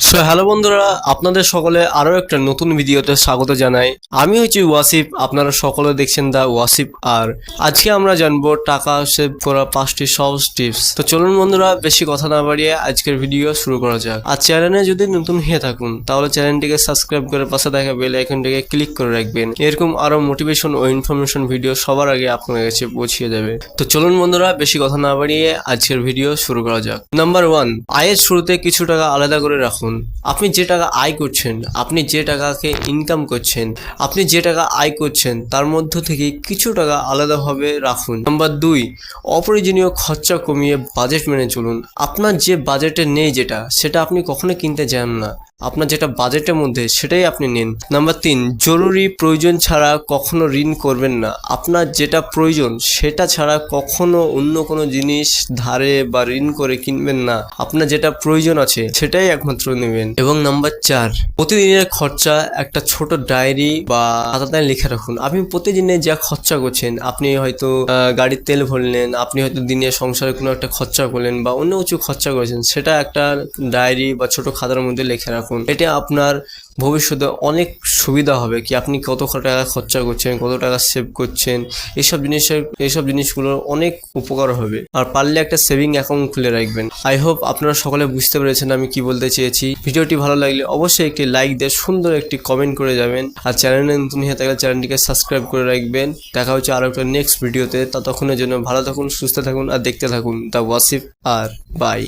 So hello বন্ধুরা, আপনাদের সকলে আরো একটা নতুন ভিডিওতে স্বাগত জানাই। আমি হচ্ছি ওয়াসিফ, আপনারা সকলে দেখছেন দা ওয়াসিফ। আর আজকে আমরা জানবো টাকা সেভ করা 5টি সহজ টিপস। তো চলুন বন্ধুরা, বেশি কথা না বাড়িয়ে আজকের ভিডিও শুরু করা যাক। আর চ্যানেলে যদি নতুন হয়ে থাকুন তাহলে চ্যানেলটিকে সাবস্ক্রাইব করে পাশে থাকা বেল আইকনটিকে ক্লিক করে রাখবেন। এরকম আরো মোটিভেশন ও ইনফরমেশন ভিডিও সবার আগে আপনার কাছে পৌঁছে যাবে। তো চলুন বন্ধুরা, বেশি কথা না বাড়িয়ে আজকের ভিডিও শুরু করা যাক। নাম্বার 1, আয়ের শুরুতে কিছু টাকা আলাদা করে রাখুন। আপনি যে টাকা আয় করছেন, আপনি যে টাকাকে ইনকাম করছেন, আপনি যে টাকা আয় করছেন তার মধ্য থেকে কিছু টাকা আলাদাভাবে রাখুন। নাম্বার 2, অপ্রয়োজনীয় খরচা কমিয়ে বাজেট মেনে চলুন। আপনার যে বাজেটে নেই সেটা আপনি কখনো কিনতে যান না। আপনার যেটা বাজেটের মধ্যে সেটাই আপনি নিন। নাম্বার 3, জরুরি প্রয়োজন ছাড়া কখনো ঋণ করবেন না। আপনার যেটা প্রয়োজন সেটা ছাড়া কখনো অন্য কোনো জিনিস ধারে বা ঋণ করে কিনবেন না। আপনার যেটা প্রয়োজন আছে সেটাই একমাত্র নেবেন। এবং নাম্বার 4, প্রতিদিনের খরচা একটা ছোট ডায়েরি বা খাতায় লিখে রাখুন। আপনি প্রতিদিনে যা খরচা করছেন, আপনি হয়তো গাড়ির তেল ভরলেন, আপনি হয়তো দিনে সংসারে কোনো একটা খরচা করলেন বা অন্য কিছু খরচা করেছেন, সেটা একটা ডায়েরি বা ছোট খাতার মধ্যে লিখে রাখুন। এটা আপনার ভবিষ্যতে অনেক সুবিধা হবে কি আপনি কত টাকা খরচা করছেন, কত টাকা সেভ করছেন, এইসব জিনিসগুলোর অনেক উপকার হবে। আর পারলে একটা সেভিং অ্যাকাউন্ট খুলে রাখবেন। আই হোপ আপনারা সকলে বুঝতে পেরেছেন আমি কি বলতে চেয়েছি। ভিডিওটি ভালো লাগলে অবশ্যই একটি লাইক দিয়ে সুন্দর একটি কমেন্ট করে যাবেন। আর চ্যানেলে নতুন হয়ে থাকলে চ্যানেলটিকে সাবস্ক্রাইব করে রাখবেন। দেখা হচ্ছে আরো একটা নেক্সট ভিডিওতে। ততক্ষণের জন্য ভালো থাকুন, সুস্থ থাকুন আর দেখতে থাকুন দা ওয়াসিফ। আর বাই।